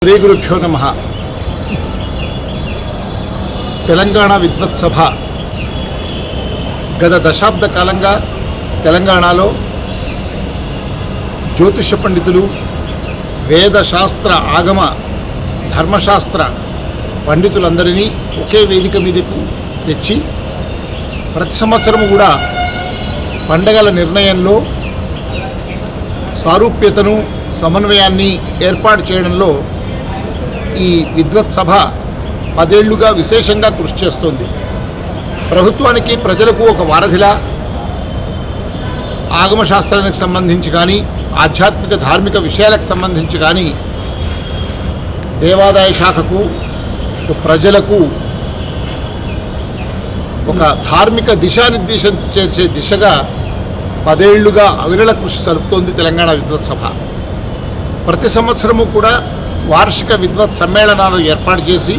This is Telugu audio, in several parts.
శ్రీ గురుభ్యో నమః. తెలంగాణ విద్వత్ సభ గత దశాబ్ద కాలంగా తెలంగాణలో జ్యోతిష పండితులు, వేద శాస్త్ర ఆగమ ధర్మశాస్త్ర పండితులందరినీ ఒకే వేదిక మీదకు తెచ్చి ప్రతి సంవత్సరము కూడా పండగల నిర్ణయంలో సారూప్యతను, సమన్వయాన్ని ఏర్పాటు చేయడంలో ఈ విద్వత్ సభ 10 ఏళ్లుగా విశేషంగా కృషి చేస్తోంది. ప్రభుత్వానికి, ప్రజలకు ఒక వారధిలా ఆగమశాస్త్రానికి సంబంధించి కానీ, ఆధ్యాత్మిక ధార్మిక విషయాలకు సంబంధించి కానీ, దేవాదాయ శాఖకు, ప్రజలకు ఒక ధార్మిక దిశానిర్దేశం చేసే దిశగా 10 ఏళ్లుగా అవిరళ కృషి జరుపుతోంది తెలంగాణ విద్వత్ సభ. ప్రతి సంవత్సరము కూడా వార్షిక విద్వత్ సమ్మేళనాలు ఏర్పాటు చేసి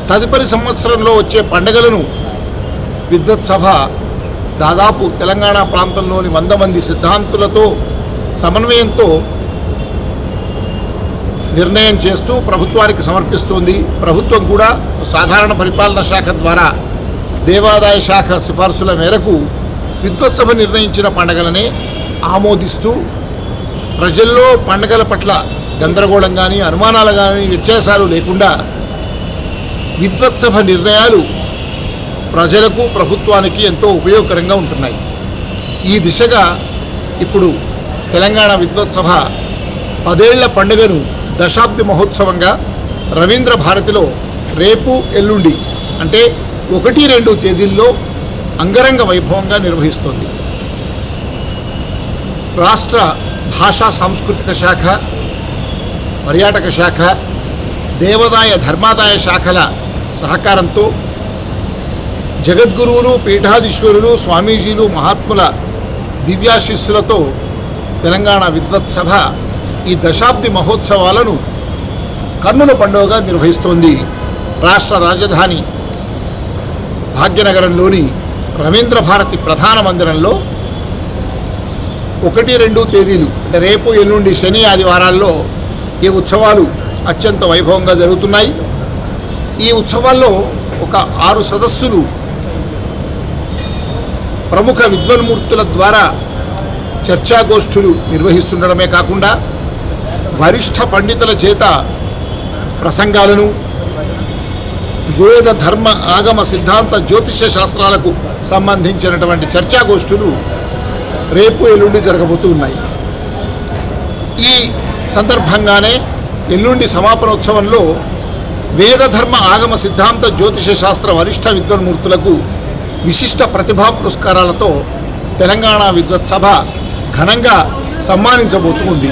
తదుపరి సంవత్సరంలో వచ్చే పండుగలను విద్వత్ సభ దాదాపు తెలంగాణ ప్రాంతంలోని 100 మంది సిద్ధాంతులతో సమన్వయంతో నిర్ణయం చేస్తూ ప్రభుత్వానికి సమర్పిస్తోంది. ప్రభుత్వం కూడా సాధారణ పరిపాలనా శాఖ ద్వారా దేవాదాయ శాఖ సిఫార్సుల మేరకు విద్వత్ సభ నిర్ణయించిన పండుగలనే ఆమోదిస్తూ ప్రజల్లో పండుగల పట్ల గందరగోళం కానీ, అనుమానాలు కానీ, వ్యత్యాసాలు లేకుండా విద్వత్ సభ నిర్ణయాలు ప్రజలకు, ప్రభుత్వానికి ఎంతో ఉపయోగకరంగా ఉంటున్నాయి. ఈ దిశగా ఇప్పుడు తెలంగాణ విద్వత్ సభ 10 ఏళ్ల పండుగను దశాబ్ది మహోత్సవంగా రవీంద్ర భారతిలో రేపు, ఎల్లుండి అంటే 1-2 తేదీల్లో అంగరంగ వైభవంగా నిర్వహిస్తోంది. రాష్ట్ర భాషా సాంస్కృతిక శాఖ, పర్యాటక శాఖ, దేవాదాయ ధర్మాదాయ శాఖల సహకారంతో జగద్గురువులు, పీఠాధీశ్వరులు, స్వామీజీలు, మహాత్ముల దివ్యాశిస్సులతో తెలంగాణ విద్వత్ సభ ఈ దశాబ్ది మహోత్సవాలను కన్నుల పండుగగా నిర్వహిస్తోంది. రాష్ట్ర రాజధాని భాగ్యనగరంలోని రవీంద్ర భారతి ప్రధాన మందిరంలో 1-2 తేదీలు అంటే రేపు, ఎల్లుండి, శని, ఆదివారాల్లో ఈ ఉత్సవాలు అత్యంత వైభవంగా జరుగుతున్నాయి. ఈ ఉత్సవాల్లో ఒక 6 సదస్సులు ప్రముఖ విద్వన్మూర్తుల ద్వారా చర్చాగోష్ఠులు నిర్వహిస్తుండడమే కాకుండా వరిష్ఠ పండితుల చేత ప్రసంగాలను, వేద ధర్మ ఆగమ సిద్ధాంత జ్యోతిష శాస్త్రాలకు సంబంధించినటువంటి చర్చాగోష్ఠులు రేపు, ఎల్లుండి జరగబోతూ ఉన్నాయి. ఈ సందర్భంగానే ఎల్లుండి సమాపనోత్సవంలో వేద ధర్మ ఆగమ సిద్ధాంత జ్యోతిష శాస్త్ర వరిష్ఠ విద్వన్మూర్తులకు విశిష్ట ప్రతిభా పురస్కారాలతో తెలంగాణ విద్వత్ సభ ఘనంగా సన్మానించబోతూ ఉంది.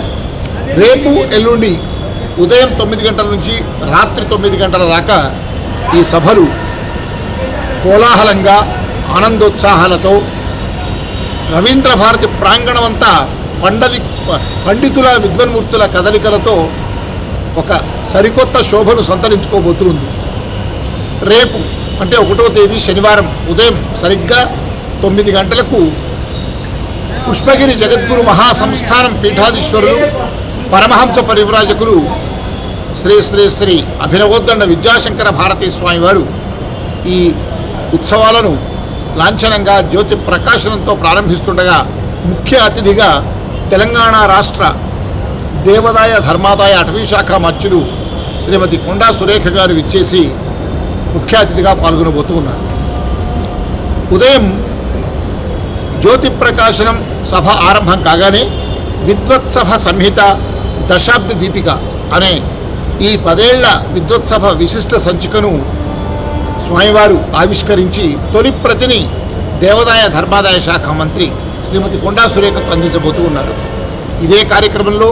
రేపు, ఎల్లుండి ఉదయం 9 గంటల నుంచి రాత్రి 9 గంటల దాకా ఈ సభలు కోలాహలంగా, ఆనందోత్సాహాలతో రవీంద్ర భారతి ప్రాంగణమంతా పండితుల, విద్వన్మూర్తుల కదలికలతో ఒక సరికొత్త శోభను సంతరించుకోబోతుంది. రేపు అంటే 1వ తేదీ శనివారం ఉదయం సరిగ్గా 9 గంటలకు పుష్పగిరి జగద్గురు మహాసంస్థానం పీఠాధీశ్వరులు, పరమహంస పరివ్రాజకులు శ్రీ శ్రీ శ్రీ అభినవోద్దండ విద్యాశంకర భారతీ స్వామి వారు ఈ ఉత్సవాలను లాంఛనంగా జ్యోతి ప్రకాశనంతో ప్రారంభిస్తుండగా ముఖ్య అతిథిగా తెలంగాణ రాష్ట్ర దేవాదాయ ధర్మాదాయ అటవీశాఖ మధ్యులు శ్రీమతి కొండా సురేఖ గారు విచ్చేసి ముఖ్య అతిథిగా పాల్గొనబోతూ ఉన్నారు. ఉదయం జ్యోతి ప్రకాశనం సభ ఆరంభం కాగానే విద్వత్ సభ సంహిత దశాబ్ది దీపిక అనే ఈ 10 ఏళ్ల విద్వత్ సభ విశిష్ట సంచికను స్వామివారు ఆవిష్కరించి తొలి ప్రతిని దేవాదాయ ధర్మాదాయ శాఖ మంత్రి శ్రీమతి కొండా సురేఖకు అందించబోతూ ఉన్నారు. ఇదే కార్యక్రమంలో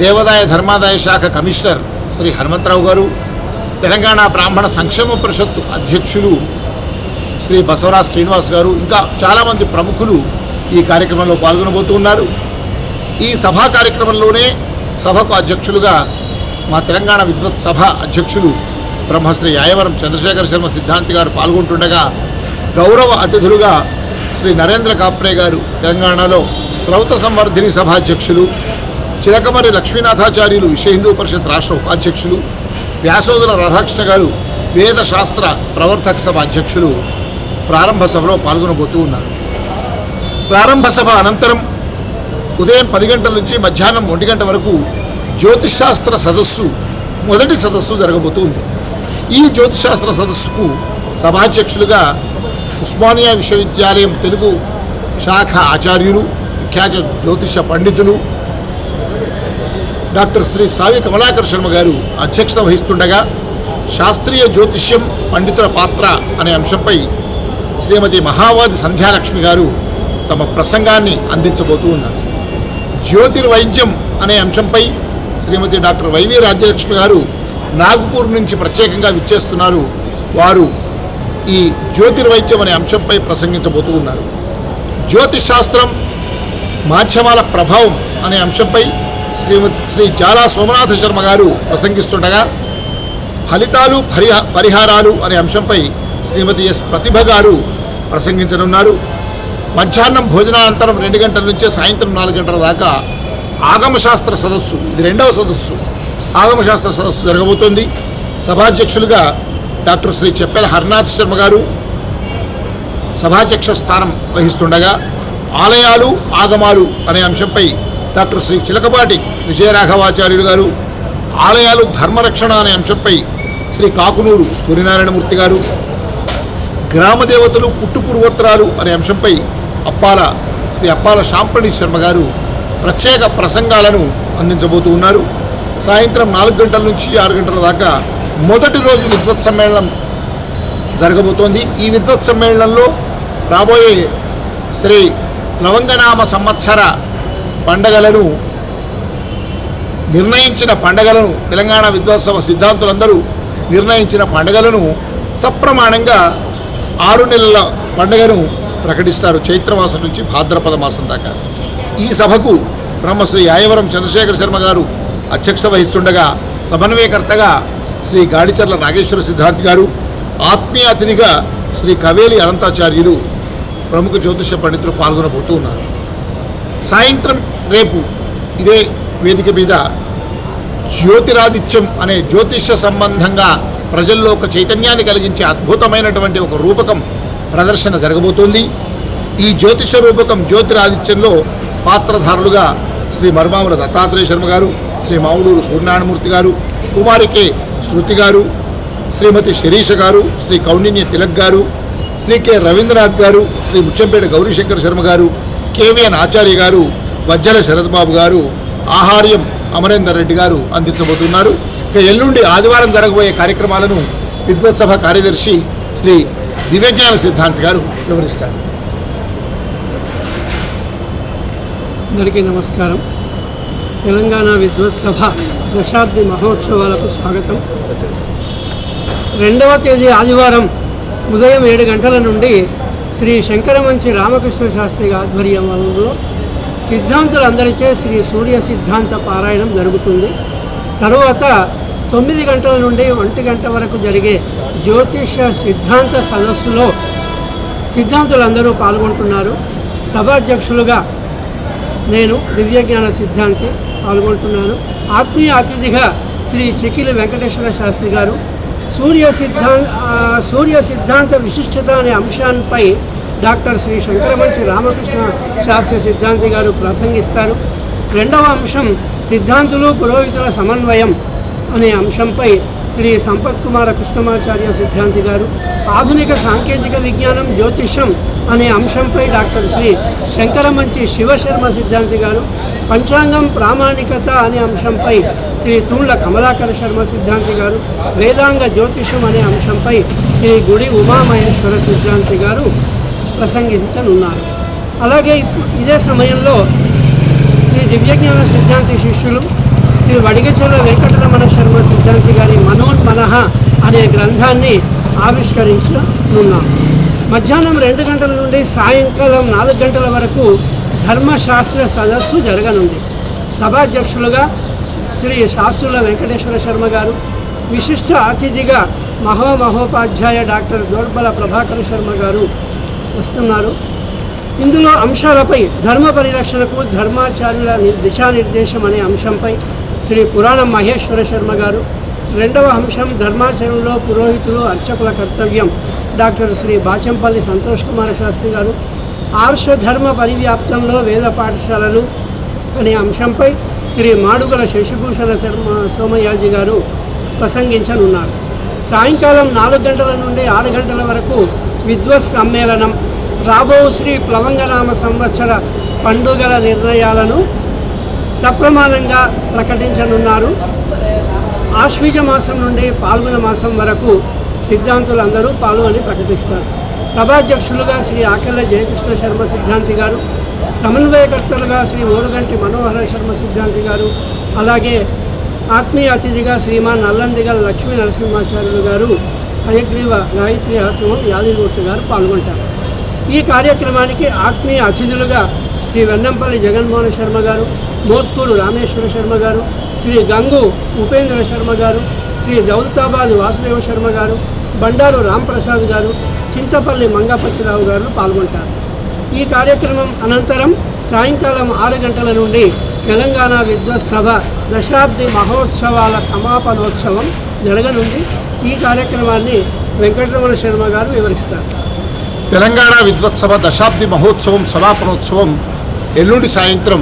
దేవాదాయ ధర్మాదాయ శాఖ కమిషనర్ శ్రీ హనుమంతరావు గారు, తెలంగాణ బ్రాహ్మణ సంక్షేమ పరిషత్తు అధ్యక్షులు శ్రీ బసవరాజ్ శ్రీనివాస్ గారు, ఇంకా చాలామంది ప్రముఖులు ఈ కార్యక్రమంలో పాల్గొనబోతూ ఉన్నారు. ఈ సభా కార్యక్రమంలోనే సభకు అధ్యక్షులుగా మా తెలంగాణ విద్వత్ సభ అధ్యక్షులు బ్రహ్మశ్రీ యాయవరం చంద్రశేఖర శర్మ సిద్ధాంతి గారు పాల్గొంటుండగా గౌరవ అతిథులుగా శ్రీ నరేంద్ర కాప్రే గారు తెలంగాణలో శ్రౌత సంవర్ధిని సభాధ్యక్షులు, చిలకమర్రి లక్ష్మీనాథాచార్యులు విశ్వ హిందూ పరిషత్ రాష్ట్ర ఉపాధ్యక్షులు, వ్యాసోదర రాధాకృష్ణ గారు వేద శాస్త్ర ప్రవర్తక సభ అధ్యక్షులు ప్రారంభ సభలో పాల్గొనబోతూ ఉన్నారు. ప్రారంభ సభ అనంతరం ఉదయం 10 గంటల నుంచి మధ్యాహ్నం 1 గంట వరకు జ్యోతిశాస్త్ర సదస్సు మొదటి సదస్సు జరగబోతుంది. ఈ జ్యోతిశాస్త్ర సదస్సుకు సభాధ్యక్షులుగా ఉస్మానియా విశ్వవిద్యాలయం తెలుగు శాఖ ఆచార్యులు, విఖ్యాత జ్యోతిష పండితులు డాక్టర్ శ్రీ సాయి కమలాకర్ శర్మ గారు అధ్యక్షత వహిస్తుండగా, శాస్త్రీయ జ్యోతిష్యం పండితుల పాత్ర అనే అంశంపై శ్రీమతి మహావాది సంధ్యాలక్ష్మి గారు తమ ప్రసంగాన్ని అందించబోతూ ఉన్నారు. జ్యోతిర్వైద్యం అనే అంశంపై శ్రీమతి డాక్టర్ వైవి రాజ్యలక్ష్మి గారు నాగపూర్ నుంచి ప్రత్యేకంగా విచ్చేస్తున్నారు. వారు ఈ జ్యోతిర్వైద్యం అనే అంశంపై ప్రసంగించబోతూ ఉన్నారు. జ్యోతిశాస్త్రం మాధ్యమాల ప్రభావం అనే అంశంపై శ్రీ జాలా సోమనాథ శర్మ గారు ప్రసంగిస్తుండగా, ఫలితాలు పరిహారాలు అనే అంశంపై శ్రీమతి ఎస్ ప్రతిభ గారు ప్రసంగించనున్నారు. మధ్యాహ్నం భోజనానంతరం 2 గంటల నుంచి సాయంత్రం 4 గంటల దాకా ఆగమశాస్త్ర సదస్సు, ఇది 2వ సదస్సు, ఆగమశాస్త్ర సదస్సు జరగబోతోంది. సభాధ్యక్షులుగా డాక్టర్ శ్రీ చెప్పెల హరినాథ్ శర్మ గారు సభాధ్యక్ష స్థానం వహిస్తుండగా, ఆలయాలు ఆగమాలు అనే అంశంపై డాక్టర్ శ్రీ చిలకపాటి విజయరాఘవాచార్యులు గారు, ఆలయాలు ధర్మరక్షణ అనే అంశంపై శ్రీ కాకునూరు సూర్యనారాయణమూర్తి గారు, గ్రామదేవతలు పుట్టుపూర్వోత్తరాలు అనే అంశంపై శ్రీ అప్పాల శాంప్రణి శర్మ గారు ప్రత్యేక ప్రసంగాలను అందించబోతూ ఉన్నారు. సాయంత్రం 4 గంటల నుంచి 6 గంటల దాకా మొదటి రోజు విద్వత్ సమ్మేళనం జరగబోతోంది. ఈ విద్వత్ సమ్మేళనంలో రాబోయే శ్రీ లవంగనామ సంవత్సర పండగలను నిర్ణయించిన పండగలను తెలంగాణ విద్వోత్సవ సిద్ధాంతులందరూ నిర్ణయించిన పండగలను సప్రమాణంగా 6 నెలల పండుగను ప్రకటిస్తారు, చైత్రమాసం నుంచి భాద్రపద మాసం దాకా. ఈ సభకు బ్రహ్మశ్రీ యాయవరం చంద్రశేఖర శర్మ గారు అధ్యక్షత వహిస్తుండగా, సమన్వయకర్తగా శ్రీ గాడిచర్ల నాగేశ్వర సిద్ధాంతి గారు, ఆత్మీయ అతిథిగా శ్రీ కవేలి అనంతాచార్యులు ప్రముఖ జ్యోతిష పండితులు పాల్గొనబోతూ ఉన్నారు. సాయంత్రం రేపు ఇదే వేదిక మీద జ్యోతిరాదిత్యం అనే జ్యోతిష సంబంధంగా ప్రజల్లో ఒక చైతన్యాన్ని కలిగించే అద్భుతమైనటువంటి ఒక రూపకం ప్రదర్శన జరగబోతోంది. ఈ జ్యోతిష రూపకం జ్యోతిరాదిత్యంలో పాత్రధారులుగా శ్రీ మర్మాముల దత్తాత్రేయ శర్మ గారు, శ్రీ మావుడూరు సూర్యనారాయణమూర్తి గారు, కుమారి కె శృతి గారు, శ్రీమతి శిరీష గారు, శ్రీ కౌండిన్య తిలక్ గారు, శ్రీ కె రవీంద్రనాథ్ గారు, శ్రీ ముచ్చంపేట గౌరీశంకర్ శర్మ గారు, కేవీఎన్ ఆచార్య గారు, వజ్జల శరత్బాబు గారు, ఆహార్యం అమరేందర్ రెడ్డి గారు అందించబోతున్నారు. ఇక ఎల్లుండి ఆదివారం జరగబోయే కార్యక్రమాలను విద్వత్సభ కార్యదర్శి శ్రీ దివ్యజ్ఞాన సిద్ధాంతి గారు వివరిస్తారు. అందరికీ నమస్కారం. తెలంగాణ విద్వత్సభ దశాబ్ది మహోత్సవాలకు స్వాగతం. 2వ తేదీ ఆదివారం ఉదయం 7 గంటల నుండి శ్రీ శంకరమంచి రామకృష్ణ శాస్త్రి ఆధ్వర్యంలో సిద్ధాంతులందరిచే శ్రీ సూర్య సిద్ధాంత పారాయణం జరుగుతుంది. తరువాత 9 గంటల నుండి 1 గంట వరకు జరిగే జ్యోతిష సిద్ధాంత సదస్సులో సిద్ధాంతులందరూ పాల్గొంటున్నారు. సభాధ్యక్షులుగా నేను దివ్యజ్ఞాన సిద్ధాంతి పాల్గొంటున్నాను. ఆత్మీయ అతిథిగా శ్రీ చికిలి వెంకటేశ్వర శాస్త్రి గారు సూర్య సిద్ధాంత విశిష్టత అనే అంశాన్పై డాక్టర్ శ్రీ శంకరమంచి రామకృష్ణ శాస్త్రి సిద్ధాంతి గారు ప్రసంగిస్తారు. 2వ అంశం సిద్ధాంతులు పురోహితుల సమన్వయం అనే అంశంపై శ్రీ సంపత్ కుమార కృష్ణమాచార్య సిద్ధాంతి గారు, ఆధునిక సాంకేతిక విజ్ఞానం జ్యోతిష్యం అనే అంశంపై డాక్టర్ శ్రీ శంకరమంచి శివశర్మ సిద్ధాంతి గారు, పంచాంగం ప్రామాణికత అనే అంశంపై శ్రీ తూళ్ల కమలాకర శర్మ సిద్ధాంతి గారు, వేదాంగ జ్యోతిషం అనే అంశంపై శ్రీ గుడి ఉమామహేశ్వర సిద్ధాంతి గారు ప్రసంగించనున్నారు. అలాగే ఇదే సమయంలో శ్రీ దివ్యజ్ఞాన సిద్ధాంతి శిష్యులు శ్రీ వడిగచెల్ల వెంకటరమణ శర్మ సిద్ధాంతి గారి మనోన్మనః అనే గ్రంథాన్ని ఆవిష్కరించనున్నాం. మధ్యాహ్నం 2 గంటల నుండి సాయంకాలం 4 గంటల వరకు ధర్మశాస్త్ర సదస్సు జరగనుంది. సభాధ్యక్షులుగా శ్రీ శాస్త్రుల వెంకటేశ్వర శర్మ గారు, విశిష్ట అతిథిగా మహోపాధ్యాయ డాక్టర్ దోర్బల ప్రభాకర్ శర్మ గారు వస్తున్నారు. ఇందులో అంశాలపై ధర్మ పరిరక్షణకు ధర్మాచార్యుల దిశానిర్దేశం అనే అంశంపై శ్రీ పురాణం మహేశ్వర శర్మ గారు, రెండవ అంశం ధర్మాచరణలో పురోహితులు అర్చకుల కర్తవ్యం డాక్టర్ శ్రీ బాచంపల్లి సంతోష్ కుమార శాస్త్రి గారు, ఆర్షధర్మ పరివ్యాప్తంలో వేద పాఠశాలలు అనే అంశంపై శ్రీ మాడుగుల శశిభూషణ శర్మ సోమయాజి గారు ప్రసంగించనున్నారు. సాయంకాలం 4 గంటల నుండి 6 గంటల వరకు విద్వత్ సమ్మేళనం, రాబో శ్రీ ప్లవంగనామ సంవత్సర పండుగల నిర్ణయాలను సప్రమాణంగా ప్రకటించనున్నారు. ఆశ్వీజ మాసం నుండి పాల్గొన మాసం వరకు సిద్ధాంతులందరూ పాల్గొని ప్రకటిస్తారు. సభాధ్యక్షులుగా శ్రీ ఆకెళ్ళ జయకృష్ణ శర్మ సిద్ధాంతి గారు, సమన్వయకర్తలుగా శ్రీ ఓరుగంటి మనోహర శర్మ సిద్ధాంతి గారు, అలాగే ఆత్మీయ అతిథిగా శ్రీమాన్ నల్లందిగల లక్ష్మీ నరసింహాచార్యులు గారు, హయగ్రీవ గాయత్రి ఆశ్రమం యాదిరిగుట్టు గారు పాల్గొంటారు. ఈ కార్యక్రమానికి ఆత్మీయ అతిథులుగా శ్రీ వెన్నంపల్లి జగన్మోహన్ శర్మ గారు, మోత్కూరు రామేశ్వర శర్మ గారు, శ్రీ గంగు ఉపేంద్ర శర్మ గారు, శ్రీ దౌలతాబాద్ వాసుదేవ శర్మ గారు, బండారు రాంప్రసాద్ గారు, చింతపల్లి మంగపతిరావు గారు పాల్గొంటారు. ఈ కార్యక్రమం అనంతరం సాయంకాలం 6 గంటల నుండి తెలంగాణ విద్వత్ సభ దశాబ్ది మహోత్సవాల సమాపనోత్సవం జరగనుంది. ఈ కార్యక్రమాన్ని వెంకటరమణ శర్మ గారు వివరిస్తారు. తెలంగాణ విద్వత్ సభ దశాబ్ది మహోత్సవం సమాపనోత్సవం ఎల్లుండి సాయంత్రం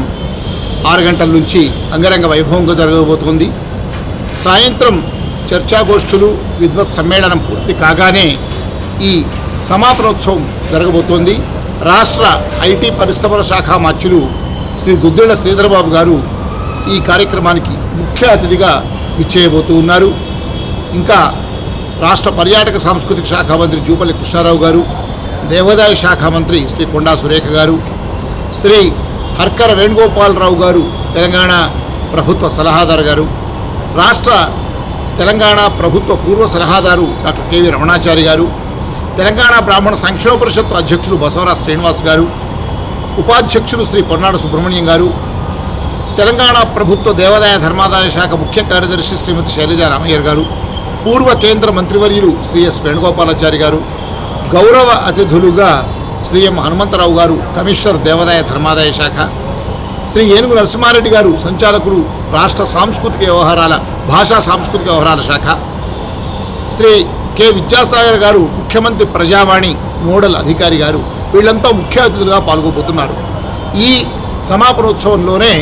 6 గంటల నుంచి అంగరంగ వైభవంగా జరగబోతోంది. సాయంత్రం చర్చాగోష్ఠులు, విద్వత్ సమ్మేళనం పూర్తి కాగానే ఈ సమాపనోత్సవం జరగబోతోంది. రాష్ట్ర ఐటీ పరిశ్రమల శాఖ మార్చులు శ్రీ దుద్దేళ్ల శ్రీధరబాబు గారు ఈ కార్యక్రమానికి ముఖ్య అతిథిగా విచ్చేయబోతూ ఉన్నారు. ఇంకా రాష్ట్ర పర్యాటక సాంస్కృతిక శాఖ మంత్రి జూపల్లి కృష్ణారావు గారు, దేవాదాయ శాఖ మంత్రి శ్రీ కొండా సురేఖ గారు, శ్రీ హర్కర వేణుగోపాలరావు గారు తెలంగాణ ప్రభుత్వ సలహాదారు గారు, రాష్ట్ర తెలంగాణ ప్రభుత్వ పూర్వ సలహాదారు డాక్టర్ కెవి రమణాచారి గారు, తెలంగాణ బ్రాహ్మణ సంక్షేమ పరిషత్ అధ్యక్షులు బసవరాజ్ శ్రీనివాస్ గారు, ఉపాధ్యక్షులు శ్రీ పొన్నాడు సుబ్రహ్మణ్యం గారు, తెలంగాణ ప్రభుత్వ దేవాదాయ ధర్మాదాయ శాఖ ముఖ్య కార్యదర్శి శ్రీమతి శైలజా రామయ్యర్ గారు, పూర్వ కేంద్ర మంత్రివర్యులు శ్రీ ఎస్ వేణుగోపాలాచారి గారు, గౌరవ అతిథులుగా శ్రీ ఎం హనుమంతరావు గారు, కమిషనర్ దేవాదాయ ధర్మాదాయ శాఖ, శ్రీ ఏనుగు నరసింహారెడ్డి గారు, సంచాలకులు రాష్ట్ర సాంస్కృతిక వ్యవహారాల భాషా సాంస్కృతిక వ్యవహారాల శాఖ, శ్రీ కె విద్యాసాగర్ గారు, ముఖ్యమంత్రి ప్రజావాణి నోడల్ అధికారి గారు, వీళ్ళంతా ముఖ్య అతిథులుగా పాల్గొబోతున్నారు. ఈ సమాపనోత్సవంలోనే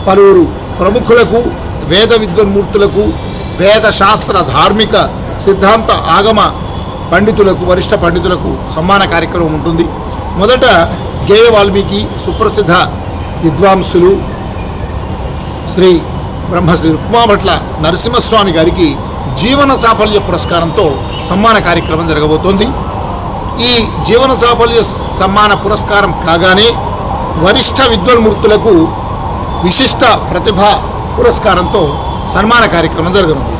పలువురు ప్రముఖులకు, వేద విద్వన్మూర్తులకు, వేద శాస్త్ర ధార్మిక సిద్ధాంత ఆగమ పండితులకు, వరిష్ఠ పండితులకు సన్మాన కార్యక్రమం ఉంటుంది. మొదట గేయ వాల్మీకి సుప్రసిద్ధ విద్వాంసులు శ్రీ బ్రహ్మశ్రీ రుక్మాభట్ల నరసింహస్వామి గారికి జీవన సాఫల్య పురస్కారంతో సన్మాన కార్యక్రమం జరగబోతోంది. ఈ జీవన సాఫల్య సన్మాన పురస్కారం కాగానే వరిష్ఠ విద్వన్మూర్తులకు విశిష్ట ప్రతిభా పురస్కారంతో సన్మాన కార్యక్రమం జరగనుంది.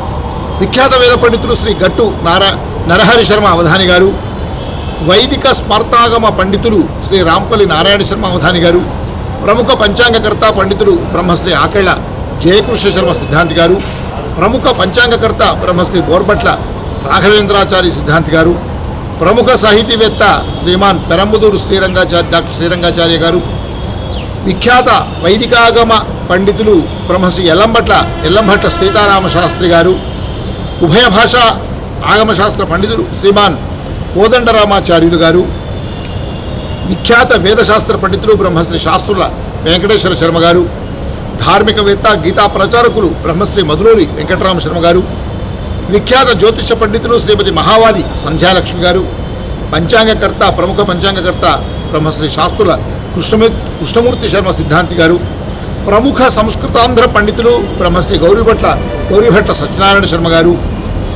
విఖ్యాత వేద పండితులు శ్రీ గట్టు నరహరి శర్మ అవధాని గారు, వైదిక స్మర్తాగమ పండితులు శ్రీ రాంపల్లి నారాయణ శర్మ అవధాని గారు, ప్రముఖ పంచాంగకర్త పండితులు బ్రహ్మశ్రీ ఆకెళ్ళ జయకృష్ణ శర్మ సిద్ధాంతి గారు, ప్రముఖ పంచాంగకర్త బ్రహ్మశ్రీ బోర్బట్ల రాఘవేంద్రాచారి సిద్ధాంతి గారు, ప్రముఖ సాహితీవేత్త శ్రీమాన్ పెరంబదూరు డాక్టర్ శ్రీరంగాచార్య గారు, విఖ్యాత వైదికాగమ పండితులు బ్రహ్మశ్రీ ఎల్లంభట్ల సీతారామ శాస్త్రి గారు, ఉభయ భాషా ఆగమశాస్త్ర పండితులు శ్రీమాన్ కోదండరామాచార్యులు గారు, విఖ్యాత వేదశాస్త్ర పండితులు బ్రహ్మశ్రీ శాస్త్రుల వెంకటేశ్వర శర్మ గారు, ధార్మికవేత్త గీతా ప్రచారకులు బ్రహ్మశ్రీ మధులూరి వెంకటరామ శర్మ గారు, విఖ్యాత జ్యోతిష పండితులు శ్రీమతి మహావాది సంధ్యాలక్ష్మి గారు, పంచాంగకర్త ప్రముఖ పంచాంగకర్త బ్రహ్మశ్రీ శాస్త్రుల కృష్ణమూర్తి శర్మ సిద్ధాంతి గారు, ప్రముఖ సంస్కృతాంధ్ర పండితులు బ్రహ్మశ్రీ గౌరీభట్ల సత్యనారాయణ శర్మ గారు,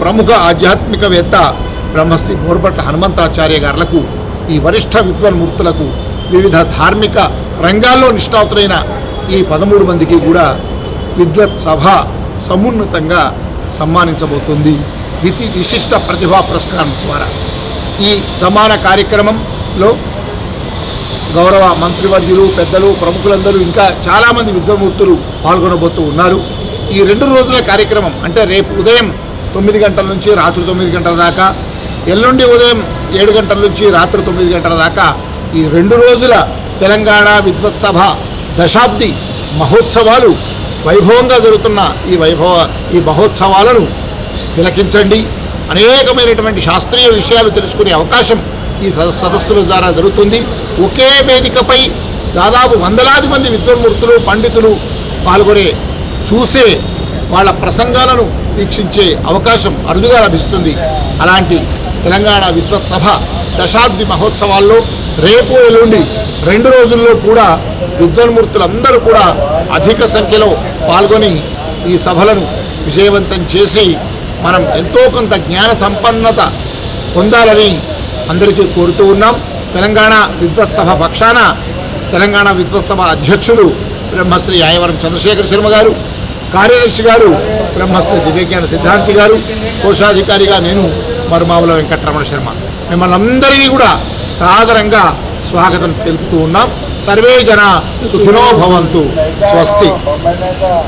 ప్రముఖ ఆధ్యాత్మికవేత్త బ్రహ్మశ్రీ బోర్బట్ల హనుమంతాచార్య గారులకు, ఈ వరిష్ఠ విద్వన్మూర్తులకు, వివిధ ధార్మిక రంగాల్లో నిష్ణాతులైన ఈ 13 మందికి కూడా విద్వత్ సభ సమున్నతంగా సన్మానించబోతుంది విశిష్ట ప్రతిభా పురస్కారం ద్వారా. ఈ సన్మాన కార్యక్రమంలో గౌరవ మంత్రివర్యులు, పెద్దలు, ప్రముఖులందరూ ఇంకా చాలామంది విద్వన్మూర్తులు పాల్గొనబోతూ ఉన్నారు. ఈ 2 రోజుల కార్యక్రమం అంటే రేపు ఉదయం 9 గంటల నుంచి రాత్రి 9 గంటల దాకా, ఎల్లుండి ఉదయం 7 గంటల నుంచి రాత్రి 9 గంటల దాకా ఈ 2 రోజుల తెలంగాణ విద్వత్ సభ దశాబ్ది మహోత్సవాలు వైభవంగా జరుగుతున్న ఈ మహోత్సవాలను తిలకించండి. అనేకమైనటువంటి శాస్త్రీయ విషయాలు తెలుసుకునే అవకాశం ఈ సదస్సుల ద్వారా జరుగుతుంది. ఒకే వేదికపై దాదాపు వందలాది మంది విద్వాన్మూర్తులు పండితులు పాల్గొనే చూసే వాళ్ళ ప్రసంగాలను వీక్షించే అవకాశం అరుదుగా లభిస్తుంది. అలాంటి తెలంగాణ విద్వత్ సభ దశాబ్ది మహోత్సవాల్లో రేపు ఎల్లుండి 2 రోజుల్లో కూడా విద్వాన్మూర్తులందరూ కూడా అధిక సంఖ్యలో పాల్గొని ఈ సభలను విజయవంతం చేసి మనం ఎంతో కొంత జ్ఞాన సంపన్నత పొందాలని అందరికీ కోరుతూ ఉన్నాం. తెలంగాణ విద్వత్ సభ పక్షాన తెలంగాణ విద్వత్ సభ అధ్యక్షులు బ్రహ్మశ్రీ యాయవరం చంద్రశేఖర శర్మ గారు, కార్యదర్శి గారు బ్రహ్మశ్రీ దివ్యజ్ఞాన సిద్ధాంతి గారు, కోశాధికారిగా నేను మరుమావుల వెంకటరమణ శర్మ, మిమ్మల్ని అందరినీ కూడా సాదరంగా స్వాగతం తెలుపుతూ ఉన్నాం. సర్వే జన సుఖినో భవంతు. స్వస్తి.